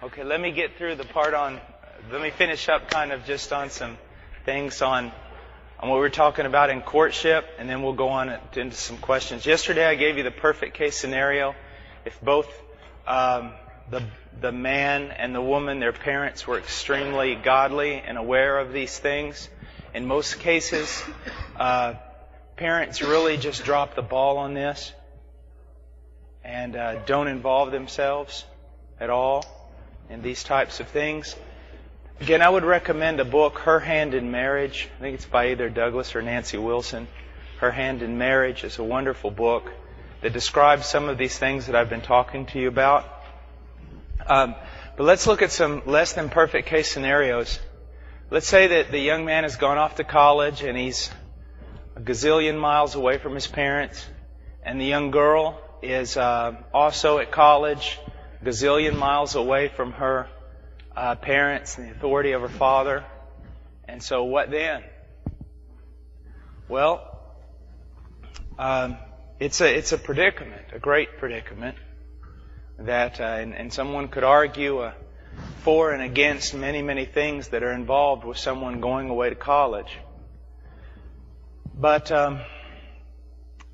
Okay, let me get through the part on, let me finish up kind of just on some things on what we were talking about in courtship, and then we'll go on into some questions. Yesterday I gave you the perfect case scenario. If both the man and the woman, their parents, were extremely godly and aware of these things. In most cases, parents really just drop the ball on this and don't involve themselves at all in these types of things. Again, I would recommend a book, Her Hand in Marriage. I think it's by either Douglas or Nancy Wilson. Her Hand in Marriage is a wonderful book that describes some of these things that I've been talking to you about. But let's look at some less than perfect case scenarios. Let's say that the young man has gone off to college and he's a gazillion miles away from his parents, and the young girl is also at college, a gazillion miles away from her parents and the authority of her father. And so what then? Well, it's a predicament, a great predicament, that and someone could argue for and against many things that are involved with someone going away to college. But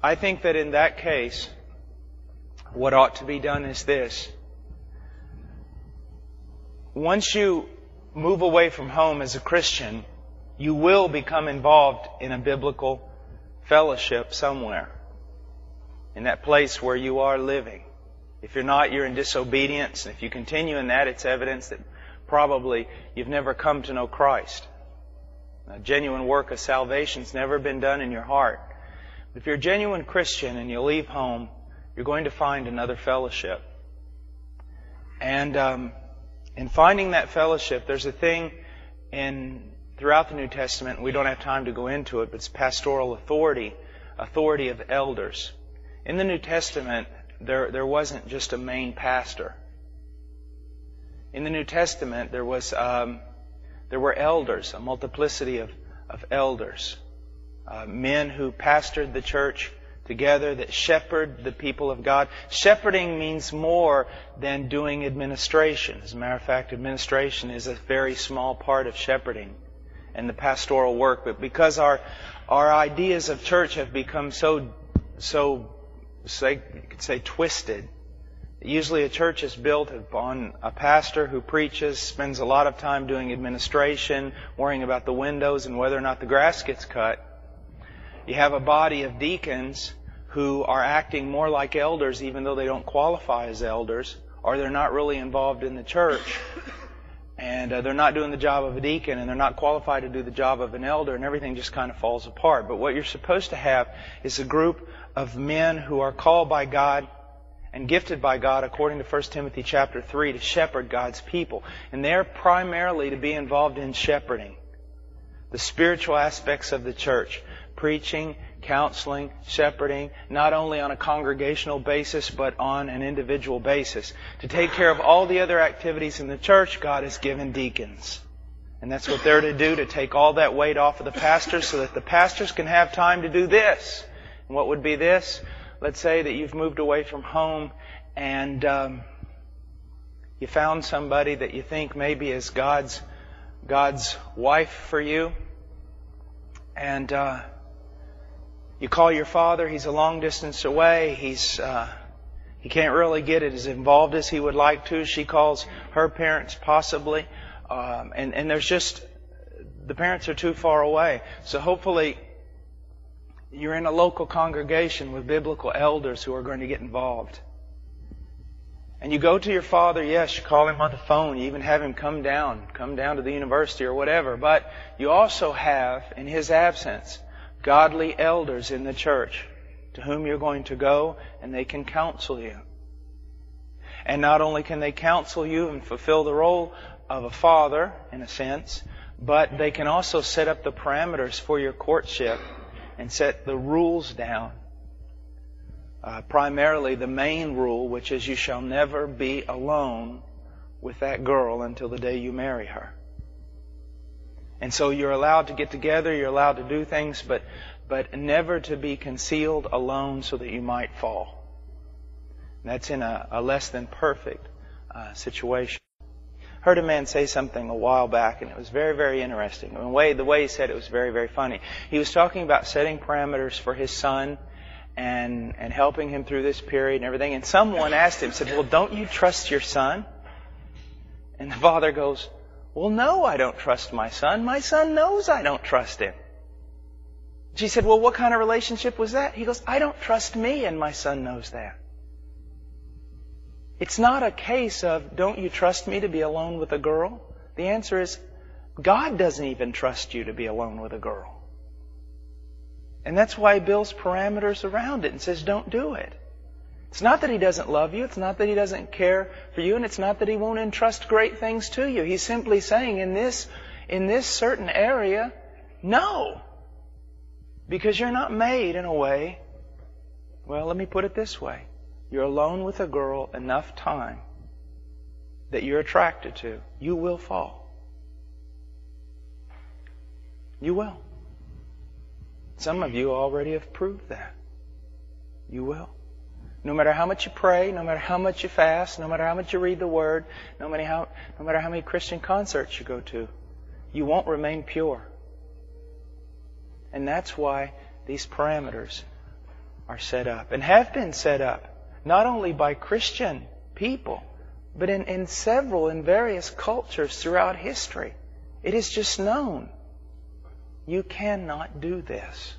I think that in that case, what ought to be done is this. Once you move away from home as a Christian, you will become involved in a biblical fellowship somewhere, in that place where you are living. If you're not, you're in disobedience. And if you continue in that, it's evidence that probably you've never come to know Christ. A genuine work of salvation's never been done in your heart. But if you're a genuine Christian and you leave home, you're going to find another fellowship. And in finding that fellowship, there's a thing throughout the New Testament, we don't have time to go into it, but it's pastoral authority of elders. In the New Testament, there wasn't just a main pastor. In the New Testament, there were elders, a multiplicity of elders, men who pastored the church together, that shepherd the people of God. Shepherding means more than doing administration. As a matter of fact, administration is a very small part of shepherding and the pastoral work. But because our ideas of church have become so you could say twisted. Usually a church is built upon a pastor who preaches, spends a lot of time doing administration, worrying about the windows and whether or not the grass gets cut. You have a body of deacons who are acting more like elders even though they don't qualify as elders, or they're not really involved in the church. And they're not doing the job of a deacon, and they're not qualified to do the job of an elder, and everything just kind of falls apart. But what you're supposed to have is a group of men who are called by God and gifted by God, according to 1 Timothy chapter 3, to shepherd God's people. And they're primarily to be involved in shepherding the spiritual aspects of the church. Preaching, counseling, shepherding, not only on a congregational basis, but on an individual basis. To take care of all the other activities in the church, God has given deacons. And that's what they're to do, to take all that weight off of the pastors so that the pastors can have time to do this. And what would be this? Let's say that you've moved away from home and you found somebody that you think maybe is God's wife for you. And you call your father. He's a long distance away. He can't really get it as involved as he would like to. She calls her parents possibly. And there's just, the parents are too far away. So hopefully you're in a local congregation with biblical elders who are going to get involved. And you go to your father, yes, you call him on the phone, you even have him come down to the university or whatever. But you also have, in his absence, godly elders in the church to whom you're going to go, and they can counsel you. And not only can they counsel you and fulfill the role of a father, in a sense, but they can also set up the parameters for your courtship and set the rules down. Primarily the main rule, which is you shall never be alone with that girl until the day you marry her. And so you're allowed to get together, you're allowed to do things, but never to be concealed alone so that you might fall. And that's in a less than perfect situation. heard a man say something a while back, and it was very, very interesting. The way he said it was very, very funny. He was talking about setting parameters for his son and helping him through this period and everything. And someone asked him, said, well, don't you trust your son? And the father goes, well, no, I don't trust my son. My son knows I don't trust him. She said, well, what kind of relationship was that? He goes, I don't trust me, and my son knows that. It's not a case of, don't you trust me to be alone with a girl? The answer is, God doesn't even trust you to be alone with a girl. And that's why He builds parameters around it and says, don't do it. It's not that He doesn't love you. It's not that He doesn't care for you. And it's not that He won't entrust great things to you. He's simply saying, in this certain area, no. Because you're not made in a way, well, let me put it this way. You're alone with a girl enough time that you're attracted to, you will fall. You will. Some of you already have proved that. You will. No matter how much you pray, no matter how much you fast, no matter how much you read the Word, no matter how many Christian concerts you go to, you won't remain pure. And that's why these parameters are set up and have been set up, not only by Christian people, but in various cultures throughout history. It is just known. You cannot do this.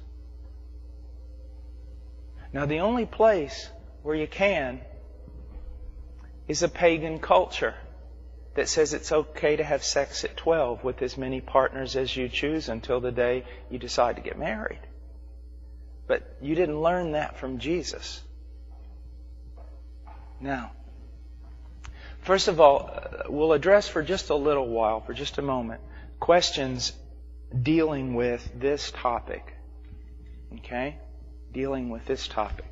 Now, the only place where you can is a pagan culture that says it's okay to have sex at 12 with as many partners as you choose until the day you decide to get married. But you didn't learn that from Jesus. Now, first of all, we'll address for just a little while, for just a moment, questions dealing with this topic. Okay? Dealing with this topic.